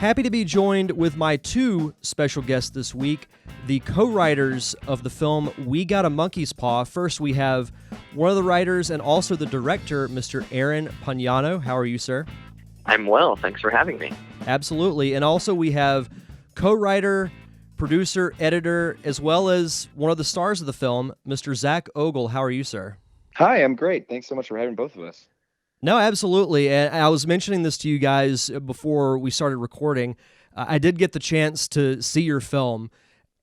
happy to be joined with my two special guests this week, the co-writers of the film We Got a Monkey's Paw. First, we have one of the writers and also the director, Mr. Aaron Pagniano. How are you, sir? I'm well. Thanks for having me. Absolutely. And also we have co-writer, producer, editor, as well as one of the stars of the film, Mr. Zack Ogle. How are you, sir? Hi, I'm great. Thanks so much for having both of us. No, absolutely. And I was mentioning this to you guys before we started recording. I did get the chance to see your film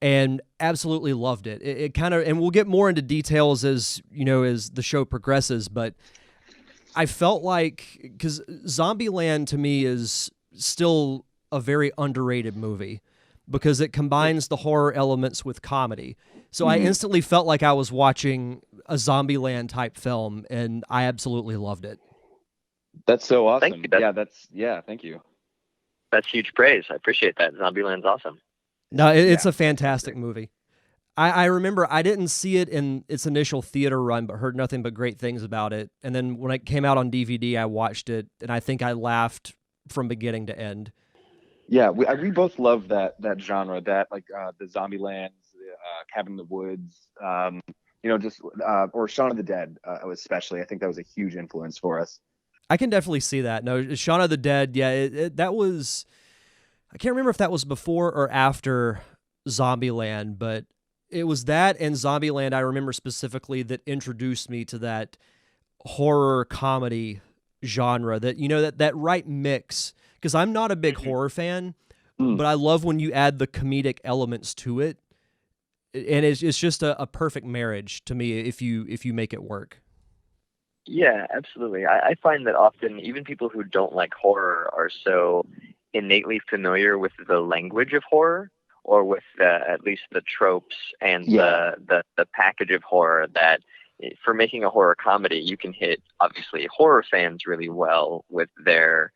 and absolutely loved it. It kind of, and we'll get more into details as, you know, as the show progresses, but I felt like, because Zombieland to me is still a very underrated movie because it combines the horror elements with comedy. So I instantly felt like I was watching a Zombieland type film, and I absolutely loved it. That's so awesome. Thank you. Thank you. That's huge praise. I appreciate that. Zombieland's awesome. No, it's a fantastic movie. I remember I didn't see it in its initial theater run, but heard nothing but great things about it. And then when it came out on DVD, I watched it, and I think I laughed from beginning to end. Yeah, we both love that genre, that like the Zombielands, Cabin in the Woods, or Shaun of the Dead, especially. I think that was a huge influence for us. I can definitely see that. No, Shaun of the Dead, yeah, that was, I can't remember if that was before or after Zombieland, but it was that and Zombieland I remember specifically that introduced me to that horror comedy genre, that, you know, that right mix, because I'm not a big horror fan, but I love when you add the comedic elements to it, and it's just a perfect marriage to me if you make it work. Yeah, absolutely. I find that often even people who don't like horror are so innately familiar with the language of horror, or with at least the tropes and the package of horror, that for making a horror comedy, you can hit, obviously, horror fans really well with their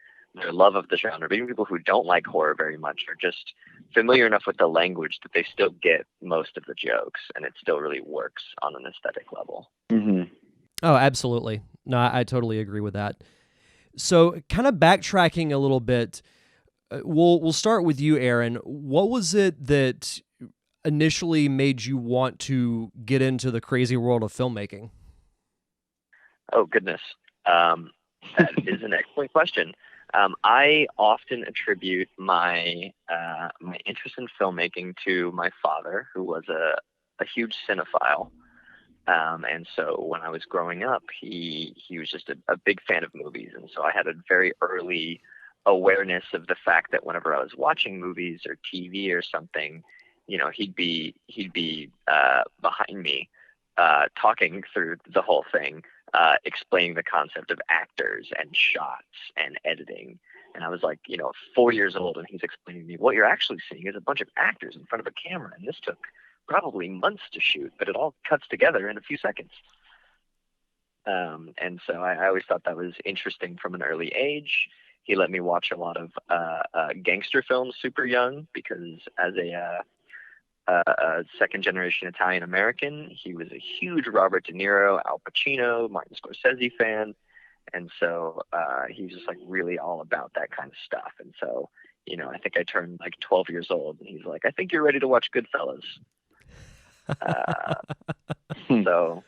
love of the genre. But even people who don't like horror very much are just familiar enough with the language that they still get most of the jokes, and it still really works on an aesthetic level. Mm-hmm. Oh, absolutely. No, I totally agree with that. So kind of backtracking a little bit, we'll start with you, Aaron. What was it that initially made you want to get into the crazy world of filmmaking? Oh, goodness. That is an excellent question. I often attribute my interest in filmmaking to my father, who was a huge cinephile. And so when I was growing up, he was just a big fan of movies. And so I had a very early awareness of the fact that whenever I was watching movies or TV or something, you know, he'd be behind me, talking through the whole thing, explaining the concept of actors and shots and editing. And I was like, 4 years old, and he's explaining to me, what you're actually seeing is a bunch of actors in front of a camera. And this took probably months to shoot, but it all cuts together in a few seconds. And so I always thought that was interesting from an early age. He let me watch a lot of gangster films super young, because as a second-generation Italian-American, he was a huge Robert De Niro, Al Pacino, Martin Scorsese fan. And so he was just like really all about that kind of stuff. And so, I think I turned like 12 years old, and he's like, I think you're ready to watch Goodfellas. So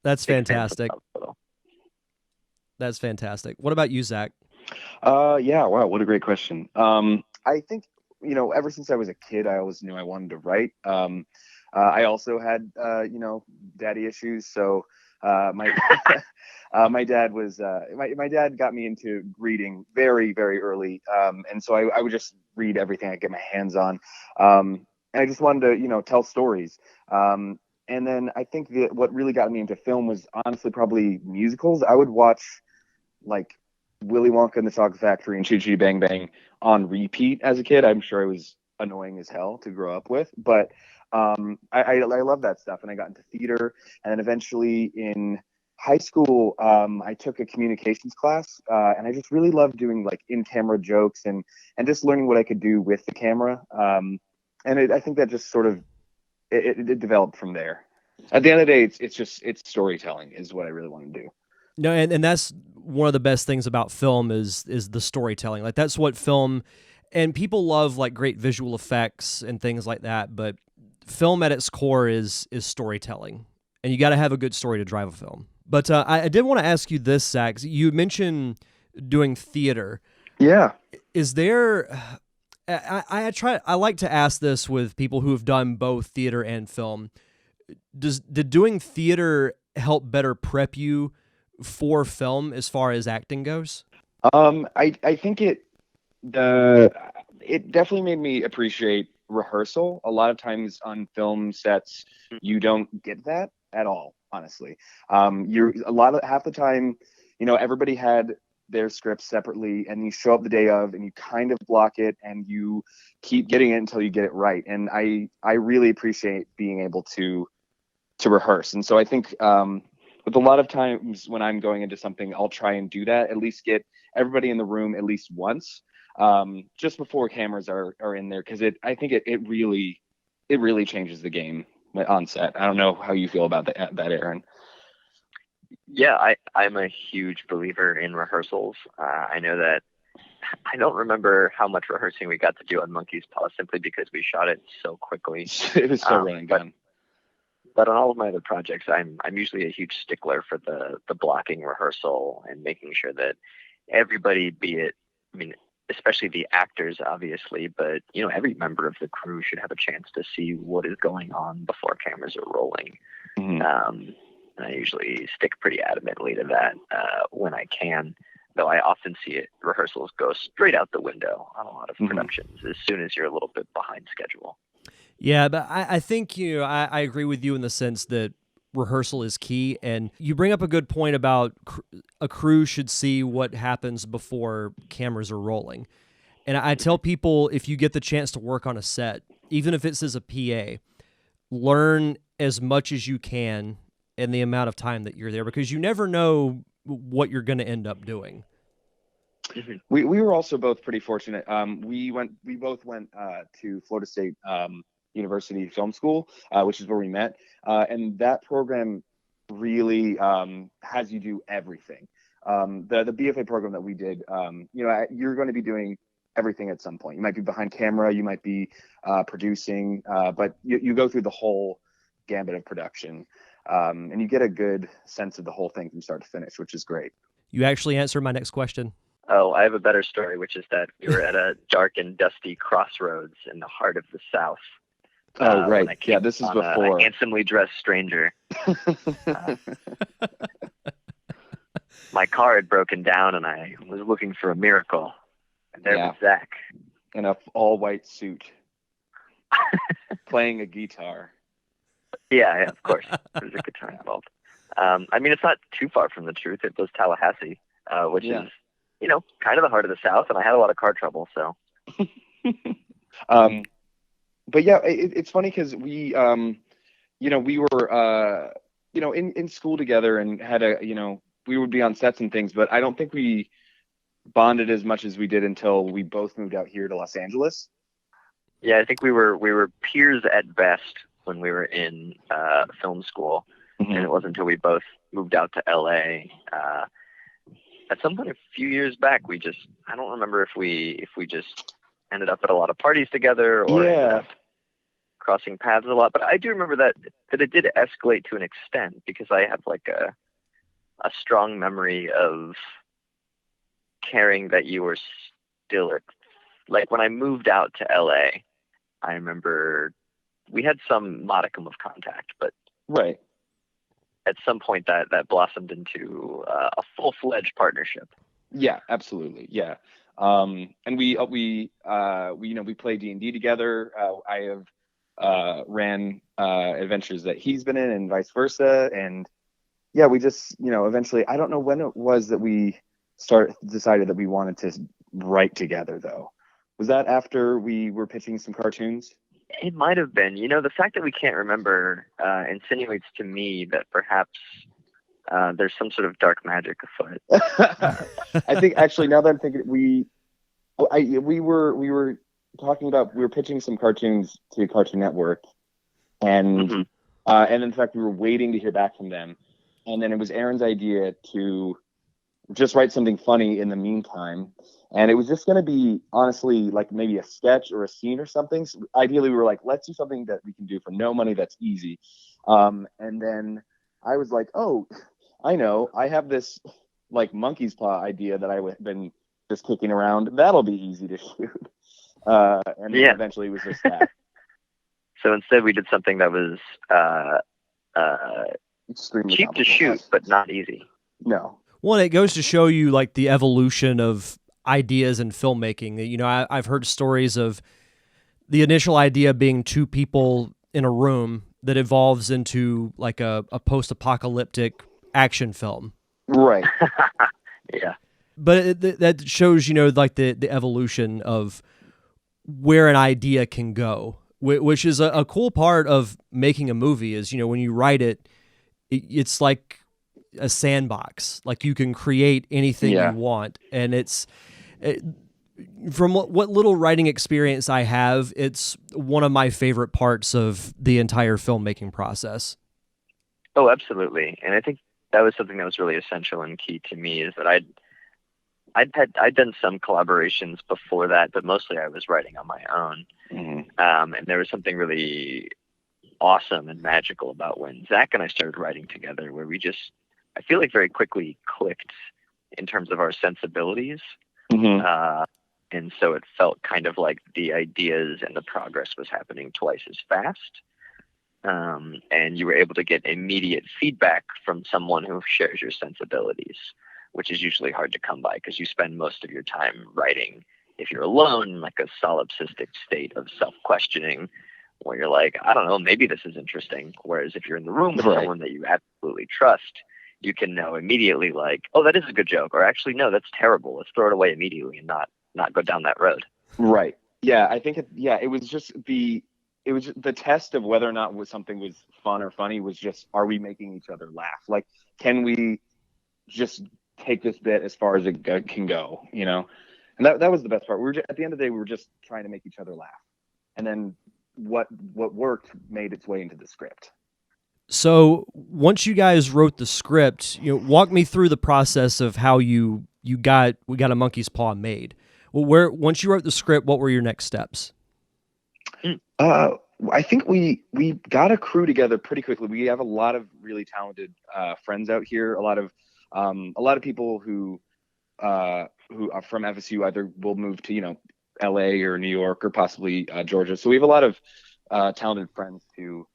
that's fantastic. That's fantastic. What about you, Zach? Yeah, wow, what a great question. I think, ever since I was a kid, I always knew I wanted to write. I also had, daddy issues. So my dad was my dad got me into reading very, very early, and so I would just read everything I get my hands on. And I just wanted to, tell stories. And then I think that what really got me into film was honestly probably musicals. I would watch like Willy Wonka and the Chocolate Factory and Chitty Chitty Bang Bang on repeat as a kid. I'm sure it was annoying as hell to grow up with, but I love that stuff. And I got into theater, and then eventually in high school, I took a communications class, and I just really loved doing like in-camera jokes and just learning what I could do with the camera. And I think that just sort of it developed from there. At the end of the day, it's storytelling is what I really want to do. No, and that's one of the best things about film is the storytelling. Like that's what film, and people love like great visual effects and things like that, but film at its core is storytelling, and you got to have a good story to drive a film. But I did want to ask you this, Zach. You mentioned doing theater. Yeah. Is there? I like to ask this with people who have done both theater and film. Did doing theater help better prep you for film as far as acting goes? I think it definitely made me appreciate rehearsal. A lot of times on film sets, you don't get that at all, honestly. Half the time, everybody had their scripts separately, and you show up the day of and you kind of block it and you keep getting it until you get it right. And I really appreciate being able to rehearse. And so I think with a lot of times when I'm going into something, I'll try and do that, at least get everybody in the room at least once, just before cameras are in there, because I think it really changes the game on set. I don't know how you feel about that, Aaron. Yeah, I'm a huge believer in rehearsals. I know that I don't remember how much rehearsing we got to do on Monkey's Paw, simply because we shot it so quickly. It was so run and gun. But on all of my other projects, I'm usually a huge stickler for the blocking rehearsal and making sure that everybody, especially the actors, obviously, but every member of the crew should have a chance to see what is going on before cameras are rolling. Mm-hmm. I usually stick pretty adamantly to that when I can, though I often see rehearsals go straight out the window on a lot of productions as soon as you're a little bit behind schedule. Yeah, but I think I agree with you in the sense that rehearsal is key, and you bring up a good point about a crew should see what happens before cameras are rolling. And I tell people, if you get the chance to work on a set, even if it's as a PA, learn as much as you can in the amount of time that you're there, because you never know what you're going to end up doing. We were also both pretty fortunate. We both went to Florida State University Film School, which is where we met, and that program really has you do everything. The BFA program that we did, you're going to be doing everything at some point. You might be behind camera, you might be producing, but you go through the whole gambit of production, and you get a good sense of the whole thing from start to finish, which is great. You actually answered my next question. Oh, I have a better story, which is that we were at a dark and dusty crossroads in the heart of the South. Oh, right. Yeah, this is before. A handsomely dressed stranger. My car had broken down, and I was looking for a miracle. And there was Zach. In a all-white suit. Playing a guitar. Yeah, of course. There's a guitar involved. It's not too far from the truth. It was Tallahassee, which is, kind of the heart of the South, and I had a lot of car trouble, so. But yeah, it's funny because we were, in school together and had we would be on sets and things, but I don't think we bonded as much as we did until we both moved out here to Los Angeles. Yeah, I think we were peers at best when we were in film school, and it wasn't until we both moved out to LA. At some point a few years back, I don't remember if we just ended up at a lot of parties together or ended up crossing paths a lot, but I do remember that it did escalate to an extent, because I have like a strong memory of caring that you were still like when I moved out to LA. I remember we had some modicum of contact, but right at some point that blossomed into a full-fledged partnership. Yeah, absolutely. Yeah. And we play D&D together. I have ran adventures that he's been in and vice versa. And yeah, we just, eventually, I don't know when it was that we decided that we wanted to write together, though. Was that after we were pitching some cartoons? It might have been. The fact that we can't remember insinuates to me that perhaps there's some sort of dark magic afoot. I think actually, now that I'm thinking, we were talking about, we were pitching some cartoons to Cartoon Network, and in fact we were waiting to hear back from them, And then it was Aaron's idea to just write something funny in the meantime. And it was just going to be, honestly, like maybe a sketch or a scene or something. So ideally, we were like, let's do something that we can do for no money that's easy. And then I was like, oh, I know. I have this like monkey's paw idea that I've been just kicking around. That'll be easy to shoot. And then eventually it was just that. So instead we did something that was Extremely cheap to shoot, but not easy. No. Well, it goes to show you like the evolution of ideas in filmmaking. You know, I've heard stories of the initial idea being two people in a room that evolves into like a post-apocalyptic action film. Right. Yeah. But that shows, you know, like the evolution of where an idea can go, which is a cool part of making a movie is, you know, when you write it, it's like a sandbox. Like you can create anything you want. And from what little writing experience I have, it's one of my favorite parts of the entire filmmaking process. Oh, absolutely. And I think that was something that was really essential and key to me is that I'd done some collaborations before that, but mostly I was writing on my own. And there was something really awesome and magical about when Zach and I started writing together, where I feel like very quickly clicked in terms of our sensibilities. And so it felt kind of like the ideas and the progress was happening twice as fast. And you were able to get immediate feedback from someone who shares your sensibilities, which is usually hard to come by because you spend most of your time writing, if you're alone, in like a solipsistic state of self-questioning where you're like, I don't know, maybe this is interesting. Whereas if you're in the room with someone that you absolutely trust, you can know immediately like, oh, that is a good joke. Or actually, no, that's terrible. Let's throw it away immediately and not go down that road. Right. Yeah. I think it was just the test of whether or not something was fun or funny was just, are we making each other laugh? Like, can we just take this bit as far as it can go, you know? And that was the best part. At the end of the day, we were just trying to make each other laugh. And then what worked made its way into the script. So once you guys wrote the script, you know, walk me through the process of how we got A Monkey's Paw made. Well, once you wrote the script, what were your next steps? I think we got a crew together pretty quickly. We have a lot of really talented friends out here. A lot of people who are from FSU either will move to, you know, LA or New York or possibly Georgia. So we have a lot of talented friends to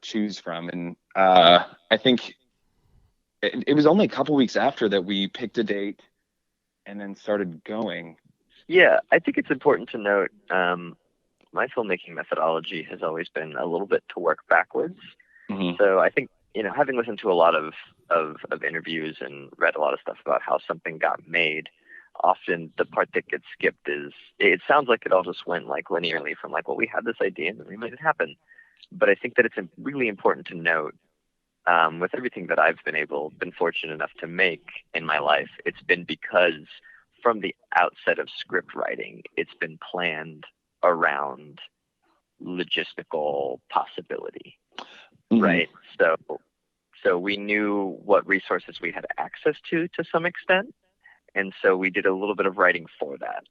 choose from. And I think it was only a couple weeks after that we picked a date and then started going. Yeah, I think it's important to note my filmmaking methodology has always been a little bit to work backwards. So I think, you know, having listened to a lot of interviews and read a lot of stuff about how something got made, often the part that gets skipped is it sounds like it all just went like linearly from like, well, we had this idea and then we made it happen. But I think that it's really important to note with everything that I've been fortunate enough to make in my life, it's been because from the outset of script writing, it's been planned around logistical possibility, right? So we knew what resources we had access to some extent. And so we did a little bit of writing for that.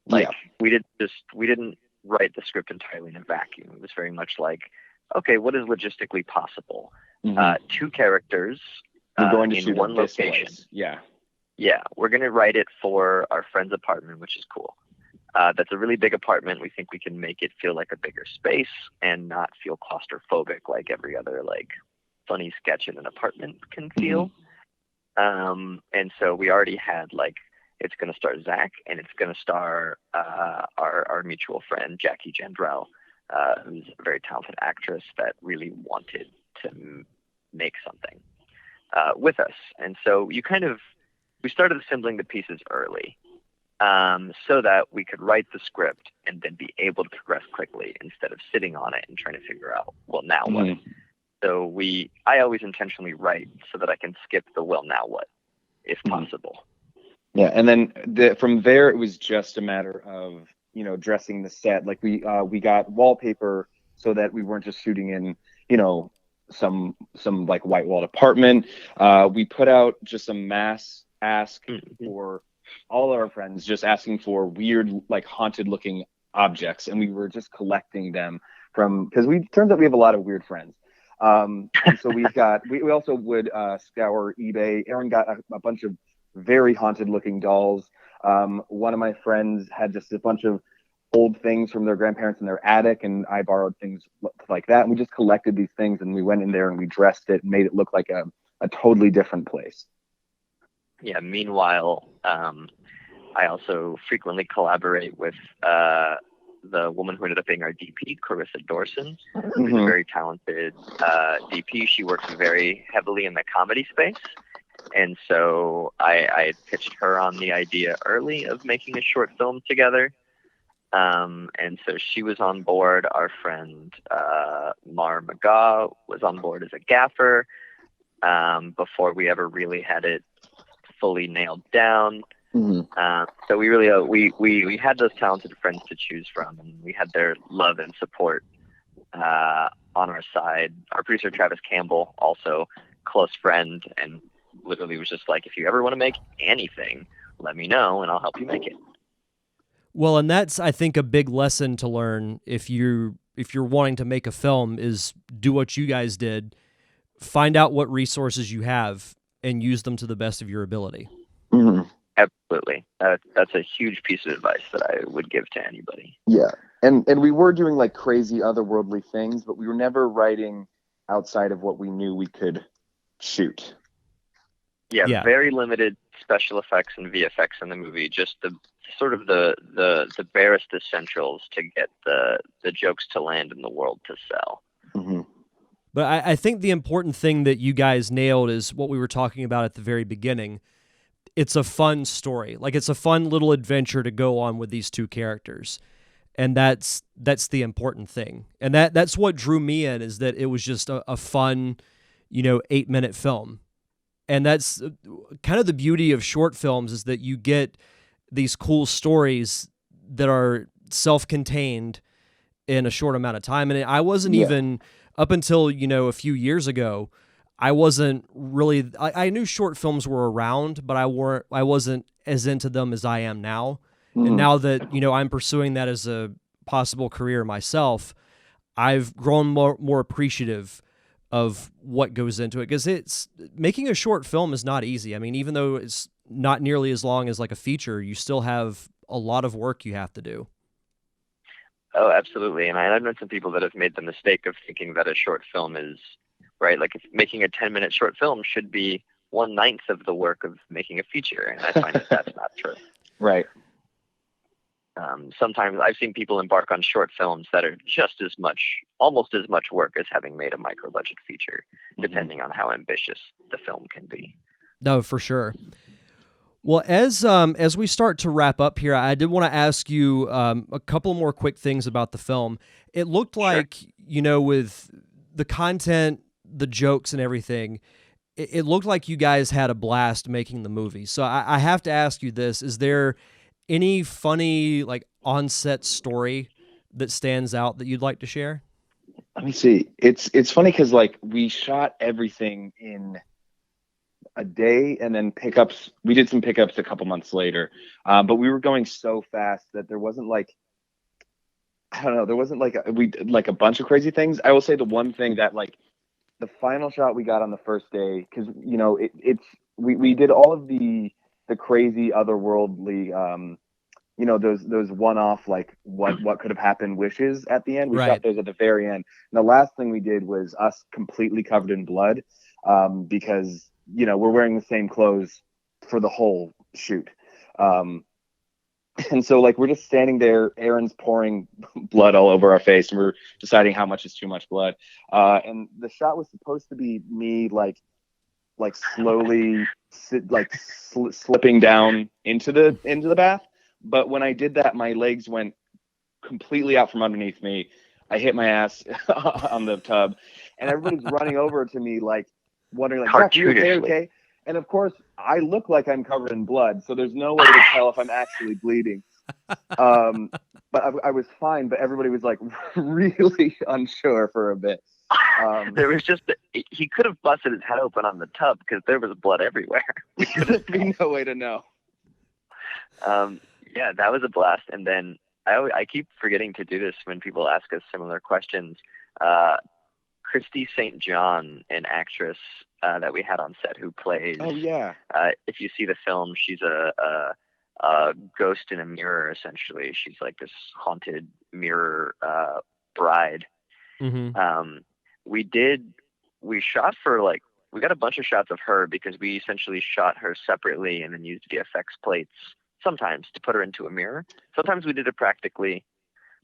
Like we didn't write the script entirely in a vacuum. It was very much like, okay, what is logistically possible? Two characters We're going to in shoot one location. Yeah, we're going to write it for our friend's apartment, which is cool. That's a really big apartment. We think we can make it feel like a bigger space and not feel claustrophobic like every other like funny sketch in an apartment can feel. And so we already had like, it's going to star Zach and it's going to star our mutual friend, Jackie Gendrell, who's a very talented actress that really wanted to make something with us. And so we started assembling the pieces early so that we could write the script and then be able to progress quickly instead of sitting on it and trying to figure out, well, now what? So I always intentionally write so that I can skip the well, now what, if possible. Yeah, and then from there, it was just a matter of, you know, dressing the set. Like we got wallpaper so that we weren't just shooting in, you know, some like white walled apartment. We put out just a mass ask for all our friends, just asking for weird, like haunted looking objects, and we were just collecting them from, because we turns out we have a lot of weird friends. And so we also would scour eBay. Aaron got a bunch of very haunted looking dolls. One of my friends had just a bunch of old things from their grandparents in their attic, and I borrowed things like that. And we just collected these things, and we went in there and we dressed it and made it look like a totally different place. Yeah. Meanwhile, I also frequently collaborate with the woman who ended up being our DP, Carissa Dorson, who's a very talented DP. She works very heavily in the comedy space. And so I pitched her on the idea early of making a short film together. And so she was on board. Our friend Mar McGaw was on board as a gaffer before we ever really had it fully nailed down. So we really we had those talented friends to choose from, and we had their love and support on our side. Our producer Travis Campbell, also close friend, and literally was just like, if you ever want to make anything, let me know and I'll help you make it. Well, and that's, I think, a big lesson to learn if you're wanting to make a film, is do what you guys did, find out what resources you have and use them to the best of your ability. Absolutely. That's a huge piece of advice that I would give to anybody. Yeah. And we were doing like crazy otherworldly things, but we were never writing outside of what we knew we could shoot. Yeah. Very limited special effects and VFX in the movie, just the sort of the barest essentials to get the jokes to land in the world to sell. But I think the important thing that you guys nailed is what we were talking about at the very beginning. It's a fun story. Like, it's a fun little adventure to go on with these two characters. And that's the important thing. And that's what drew me in, is that it was just a fun, 8-minute film. And that's kind of the beauty of short films, is that you get these cool stories that are self-contained in a short amount of time. And I wasn't even, up until, a few years ago, I wasn't really, I knew short films were around, but I wasn't as into them as I am now. And now that, I'm pursuing that as a possible career myself, I've grown more appreciative of what goes into it, because making a short film is not easy. I mean, even though it's not nearly as long as like a feature, you still have a lot of work you have to do. Oh, absolutely. And I've known some people that have made the mistake of thinking that a short film is, right, like if making a 10-minute short film should be 1/9 of the work of making a feature. And I find that that's not true. Right. Sometimes I've seen people embark on short films that are just as much, almost as much work as having made a micro budget feature, depending on how ambitious the film can be. No, for sure. Well, as we start to wrap up here, I did want to ask you a couple more quick things about the film. It looked like, with the content, the jokes and everything, it looked like you guys had a blast making the movie. So I have to ask you this. Is there any funny, like, on-set story that stands out that you'd like to share? Let me see. It's funny because, like, we shot everything in a day, and then pickups. We did some pickups a couple months later, but we were going so fast that there wasn't like, I don't know, there wasn't like we did like a bunch of crazy things. I will say the one thing that, like, the final shot we got on the first day, because we did all of the crazy otherworldly those one-off, like, what could have happened wishes at the end. We shot those at the very end, and the last thing we did was us completely covered in blood, because we're wearing the same clothes for the whole shoot. And so, like, we're just standing there, Aaron's pouring blood all over our face, and we're deciding how much is too much blood. And the shot was supposed to be me, like slowly slipping down into the bath. But when I did that, my legs went completely out from underneath me. I hit my ass on the tub, and everybody's running over to me, like, wondering, like, Jack, you okay? And of course, I look like I'm covered in blood, so there's no way to tell if I'm actually bleeding. But I was fine, but everybody was, like, really unsure for a bit. There was just he could have busted his head open on the tub because there was blood everywhere. There'd be no way to know. Yeah, that was a blast. And then I keep forgetting to do this when people ask us similar questions. Christy St. John, an actress that we had on set who plays. Oh yeah. If you see the film, she's a ghost in a mirror. Essentially, she's like this haunted mirror bride. Mm-hmm. We shot we got a bunch of shots of her because we essentially shot her separately and then used VFX plates sometimes to put her into a mirror. Sometimes we did it practically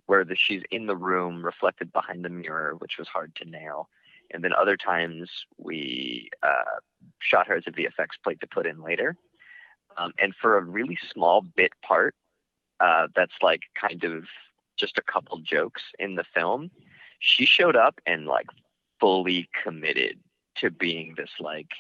where she's in the room reflected behind the mirror, which was hard to nail. And then other times we shot her as a VFX plate to put in later. And for a really small bit part, that's like kind of just a couple jokes in the film, she showed up and like fully committed to being this like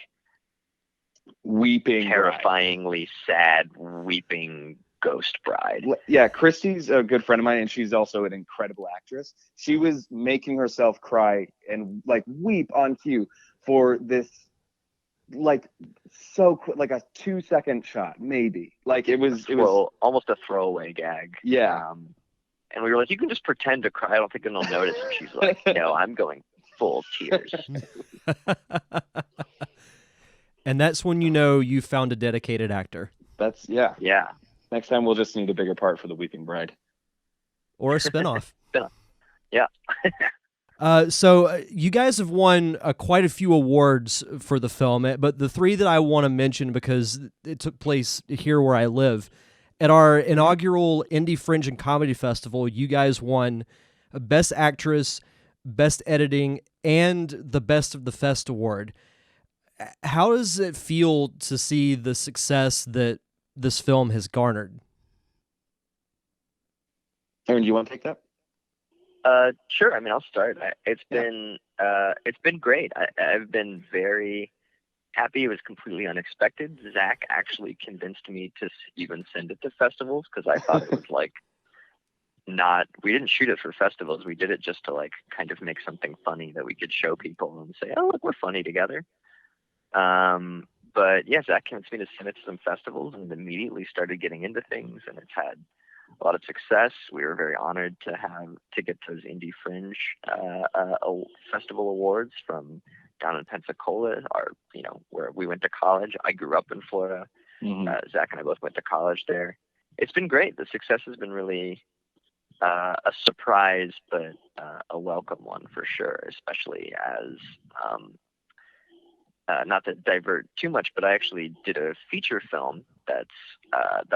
weeping, terrifyingly sad, weeping ghost bride. Yeah, Christy's a good friend of mine, and she's also an incredible actress. She was making herself cry and like weep on cue for this, like so quick, like a 2-second shot, maybe. Like it was almost a throwaway gag. Yeah. And we were like, you can just pretend to cry. I don't think they'll notice. And she's like, no, I'm going full tears. And that's when you know you found a dedicated actor. That's yeah. Yeah. Next time we'll just need a bigger part for the Weeping Bride. Or a spinoff. Yeah. So you guys have won quite a few awards for the film, but the three that I want to mention because it took place here where I live. At our inaugural Indie Fringe and Comedy Festival, you guys won Best Actress, Best Editing, and the Best of the Fest award. How does it feel to see the success that this film has garnered? Aaron, do you want to take that? Sure. I mean, I'll start. It's been great. I've been very happy. It was completely unexpected. Zach actually convinced me to even send it to festivals because I thought it was like we didn't shoot it for festivals. We did it just to like kind of make something funny that we could show people and say, oh, look, we're funny together. But yeah, Zach convinced me to send it to some festivals and immediately started getting into things, and it's had a lot of success. We were very honored to get those Indie Fringe festival awards from down in Pensacola, where we went to college. I grew up in Florida. Mm-hmm. Zach and I both went to college there. It's been great. The success has been really a surprise, but a welcome one for sure, especially as not to divert too much, but I actually did a feature film that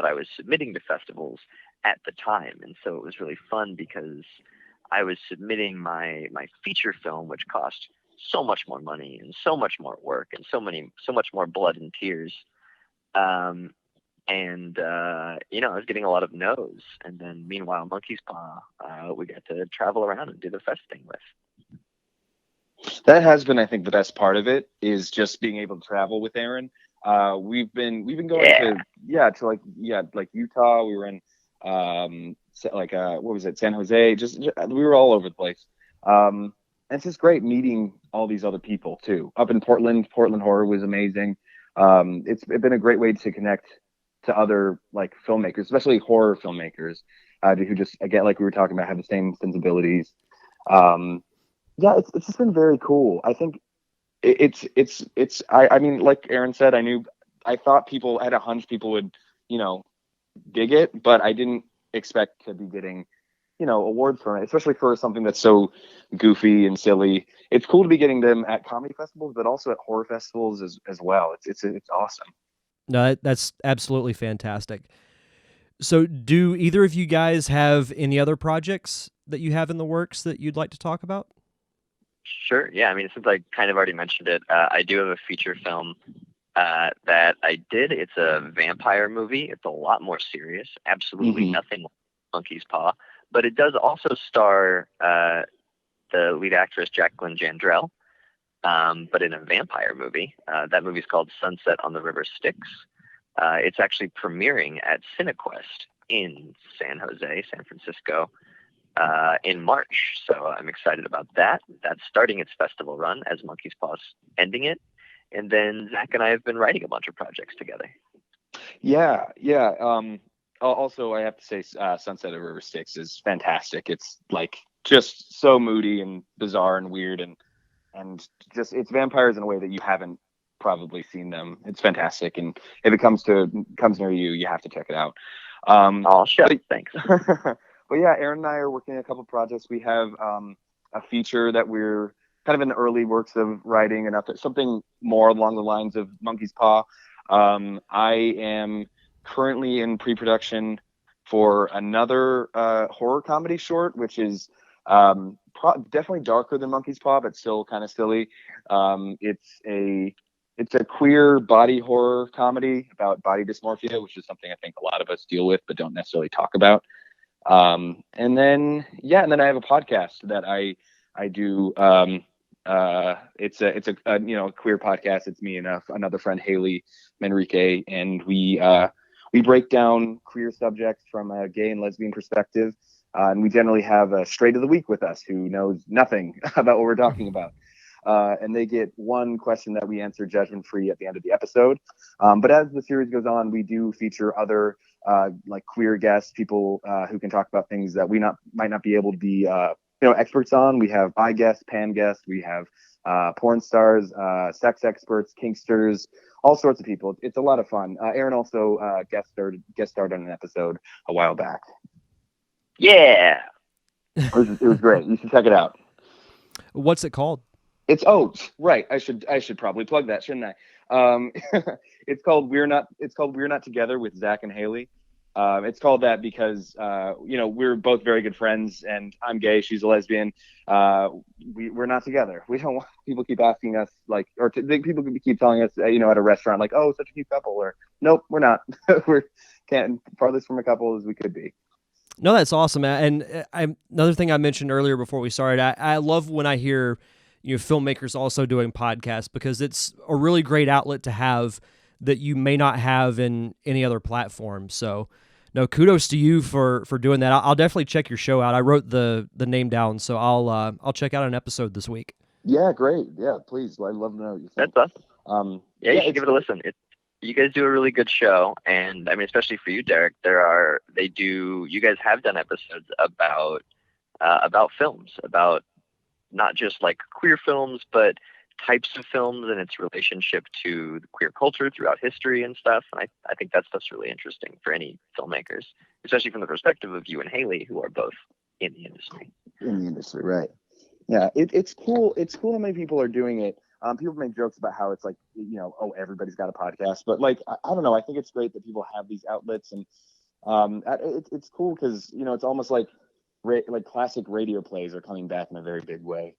I was submitting to festivals at the time. And so it was really fun because I was submitting my feature film, which cost so much more money and so much more work and so much more blood and tears. I was getting a lot of no's. And then meanwhile, Monkey's Paw, we got to travel around and do the fest thing with. That has been, I think, the best part of it is just being able to travel with Aaron. We've been going to like Utah. We were in what was it, San Jose? Just we were all over the place. And it's just great meeting all these other people too. Up in Portland Horror was amazing. It's been a great way to connect to other like filmmakers, especially horror filmmakers, who just, again, like we were talking about, have the same sensibilities. Yeah, it's just been very cool. I think I mean, like Aaron said, I thought I had a hunch people would, dig it, but I didn't expect to be getting, awards from it, especially for something that's so goofy and silly. It's cool to be getting them at comedy festivals, but also at horror festivals as well. It's awesome. No, that's absolutely fantastic. So do either of you guys have any other projects that you have in the works that you'd like to talk about? Sure. Yeah. I mean, since I kind of already mentioned it, I do have a feature film that I did. It's a vampire movie. It's a lot more serious. Absolutely nothing like Monkey's Paw. But it does also star the lead actress, Jacqueline Jandrell, but in a vampire movie. That movie's called Sunset on the River Styx. It's actually premiering at CineQuest in San Jose, San Francisco, in March. So I'm excited about that. That's starting its festival run as Monkey's Paw's ending it. And then Zach and I have been writing a bunch of projects together. Yeah, yeah. Also, I have to say, Sunset Over Styx is fantastic. It's like just so moody and bizarre and weird, and just it's vampires in a way that you haven't probably seen them. It's fantastic, and if it comes near you, you have to check it out. Oh, shit. Thanks. But yeah, Aaron and I are working on a couple projects. We have a feature that we're kind of in the early works of writing, and something more along the lines of Monkey's Paw. I am currently in pre-production for another horror comedy short, which is definitely darker than Monkey's Paw, but still kind of silly. It's a queer body horror comedy about body dysmorphia, which is something I think a lot of us deal with but don't necessarily talk about. And then I have a podcast that I do. It's a queer podcast. It's me and another friend, Haley Manrique, and we break down queer subjects from a gay and lesbian perspective. And we generally have a straight of the week with us who knows nothing about what we're talking about. And they get one question that we answer judgment free at the end of the episode. But as the series goes on, we do feature other like queer guests, people who can talk about things that we might not be able to be experts on. We have bi guests, pan guests, we have porn stars, sex experts, kinksters, all sorts of people. It's a lot of fun. Aaron also guest starred on an episode a while back. Yeah. It was great. You should check it out. What's it called? It's right. I should probably plug that, shouldn't I? It's called We're Not Together with Zach and Haley. It's called that because we're both very good friends, and I'm gay, she's a lesbian. We're not together. We don't want people keep asking us people keep telling us at a restaurant like, oh, such a cute couple, or nope, we're not. We're farthest from a couple as we could be. No, that's awesome. And another thing I mentioned earlier before we started, I love when I hear filmmakers also doing podcasts, because it's a really great outlet to have that you may not have in any other platform. So, no, kudos to you for doing that. I'll definitely check your show out. I wrote the name down, so I'll check out an episode this week. Yeah, great. Yeah, please. I'd love to know what you think. That's awesome. You should give it a listen. You guys do a really good show, and I mean, especially for you, Derek. You guys have done episodes about films, about not just like queer films, but types of films and its relationship to the queer culture throughout history and stuff. And I think that stuff's really interesting for any filmmakers, especially from the perspective of you and Haley, who are both in the industry. Right? Yeah, it's cool. It's cool how many people are doing it. People make jokes about how it's like, everybody's got a podcast, but like, I don't know. I think it's great that people have these outlets, and it's cool because it's almost like classic radio plays are coming back in a very big way.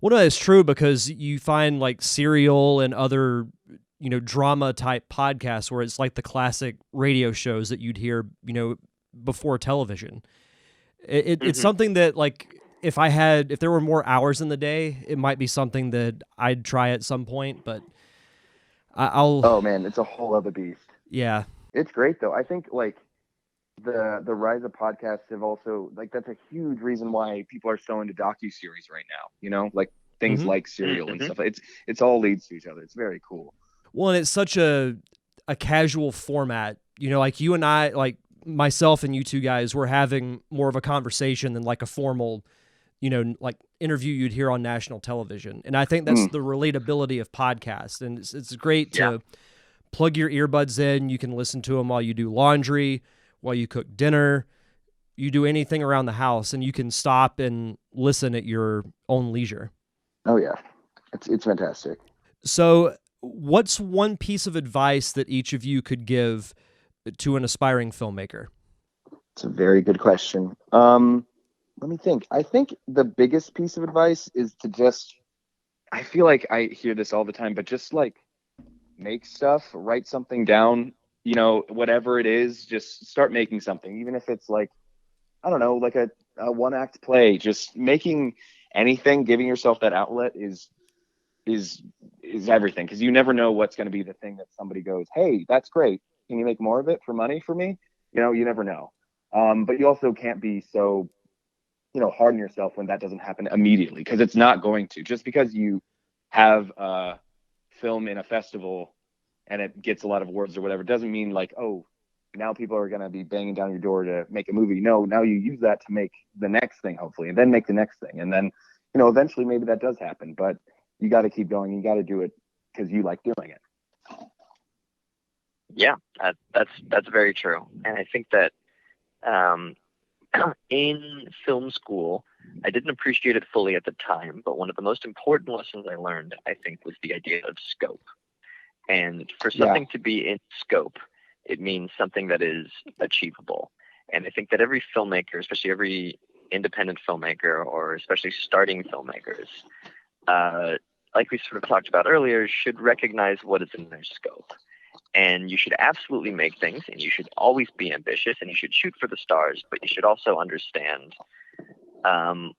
Well, no, it's true, because you find like Serial and other drama type podcasts where it's like the classic radio shows that you'd hear before television. It's something that, like, if there were more hours in the day, it might be something that I'd try at some point, but I'll... Oh man, it's a whole other beast. Yeah. It's great though. I think like the rise of podcasts have also, like, that's a huge reason why people are so into docuseries right now, like things like Serial and stuff. It's all leads to each other. It's very cool. Well, and it's such a casual format, like you and I, like myself and you two guys, we're having more of a conversation than like a formal like interview you'd hear on national television. And I think that's the relatability of podcasts. And it's great to plug your earbuds in. You can listen to them while you do laundry, while you cook dinner, you do anything around the house, and you can stop and listen at your own leisure. Oh yeah. It's fantastic. So what's one piece of advice that each of you could give to an aspiring filmmaker? It's a very good question. Let me think. I think the biggest piece of advice is to I feel like I hear this all the time, but just like make stuff, write something down, whatever it is, just start making something. Even if it's like, I don't know, like a one-act play, just making anything, giving yourself that outlet is everything. Because you never know what's going to be the thing that somebody goes, hey, that's great. Can you make more of it for money for me? You never know. But you also can't be so, hard on yourself when that doesn't happen immediately, because it's not going to. Just because you have a film in a festival and it gets a lot of awards or whatever doesn't mean like, oh, now people are going to be banging down your door to make a movie. No, now you use that to make the next thing, hopefully, and then make the next thing. And then, eventually maybe that does happen, but you got to keep going. You got to do it because you like doing it. Yeah, that's very true. And I think that in film school, I didn't appreciate it fully at the time, but one of the most important lessons I learned, I think, was the idea of scope. And for something to be in scope, it means something that is achievable. And I think that every filmmaker, especially every independent filmmaker, or especially starting filmmakers, like we sort of talked about earlier, should recognize what is in their scope. And you should absolutely make things, and you should always be ambitious, and you should shoot for the stars, but you should also understand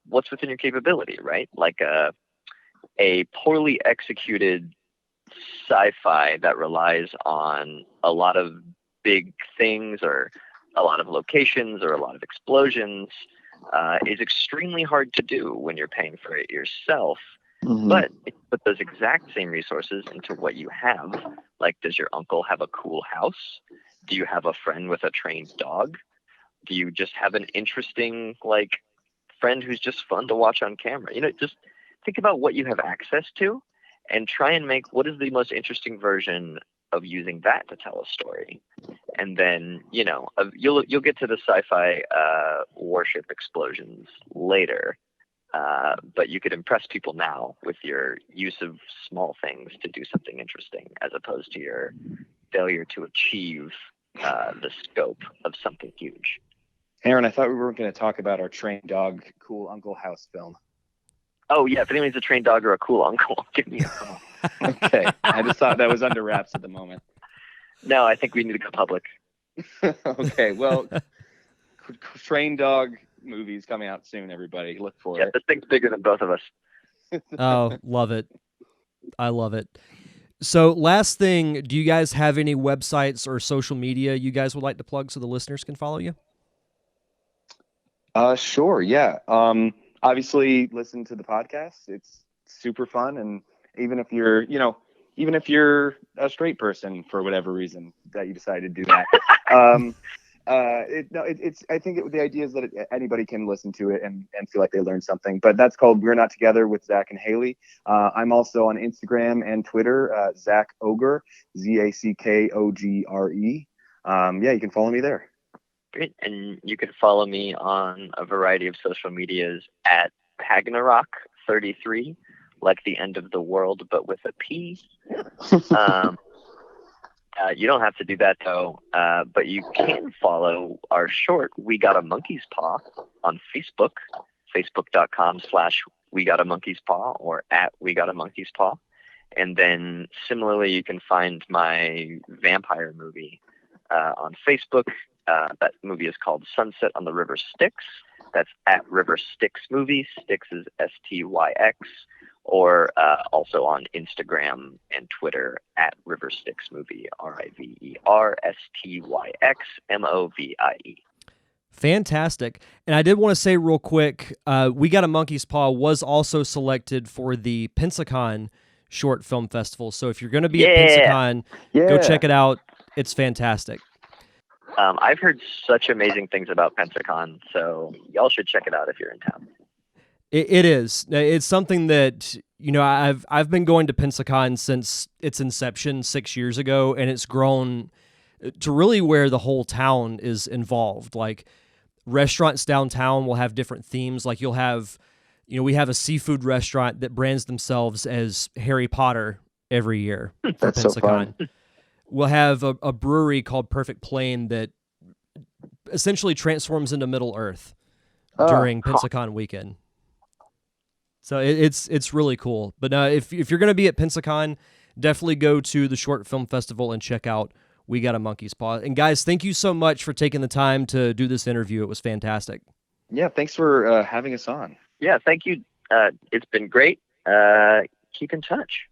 what's within your capability, right? Like a poorly executed sci-fi that relies on a lot of big things or a lot of locations or a lot of explosions is extremely hard to do when you're paying for it yourself. Mm-hmm. But if you put those exact same resources into what you have, like, does your uncle have a cool house? Do you have a friend with a trained dog? Do you just have an interesting, friend who's just fun to watch on camera? Just think about what you have access to and try and make what is the most interesting version of using that to tell a story. And then, you'll get to the sci-fi warship explosions later. But you could impress people now with your use of small things to do something interesting, as opposed to your failure to achieve the scope of something huge. Aaron, I thought we weren't going to talk about our trained dog, cool Uncle House film. Oh, yeah. If anyone's a trained dog or a cool uncle, give me a call. Okay. I just thought that was under wraps at the moment. No, I think we need to go public. Okay. Well, trained dog movies coming out soon, everybody. Look for it. Yeah, this thing's bigger than both of us. Oh, love it. I love it. So last thing, do you guys have any websites or social media you guys would like to plug so the listeners can follow you? Sure. Yeah. Obviously listen to the podcast. It's super fun. And even if you're a straight person for whatever reason that you decided to do that, I think the idea is that anybody can listen to it and feel like they learned something. But that's called We're Not Together with Zach and Haley. I'm also on Instagram and Twitter, Zack Ogle, ZACKOGRE. You can follow me there. Great. And you can follow me on a variety of social medias at Pagnarok33, like the end of the world, but with a P. You don't have to do that, though, but you can follow our short, We Got a Monkey's Paw, on Facebook, facebook.com/We Got a Monkey's Paw, or at We Got a Monkey's Paw. And then similarly, you can find my vampire movie on Facebook. That movie is called Sunset on the River Styx. That's at River Styx Movies. Styx is STYX. Or also on Instagram and Twitter at River Styx Movie, RIVERSTYXMOVIE. Fantastic. And I did want to say real quick, We Got a Monkey's Paw was also selected for the Pensacon Short Film Festival. So if you're going to be at Pensacon, go check it out. It's fantastic. I've heard such amazing things about Pensacon, so y'all should check it out if you're in town. It is. It's something that, I've been going to Pensacon since its inception 6 years ago, and it's grown to really where the whole town is involved. Like, restaurants downtown will have different themes. Like, you'll have, we have a seafood restaurant that brands themselves as Harry Potter every year for That's Pensacon. So fun. We'll have a brewery called Perfect Plain that essentially transforms into Middle Earth during Pensacon weekend. So it's really cool. But if you're going to be at Pensacon, definitely go to the Short Film Festival and check out We Got a Monkey's Paw. And guys, thank you so much for taking the time to do this interview. It was fantastic. Yeah, thanks for having us on. Yeah, thank you. It's been great. Keep in touch.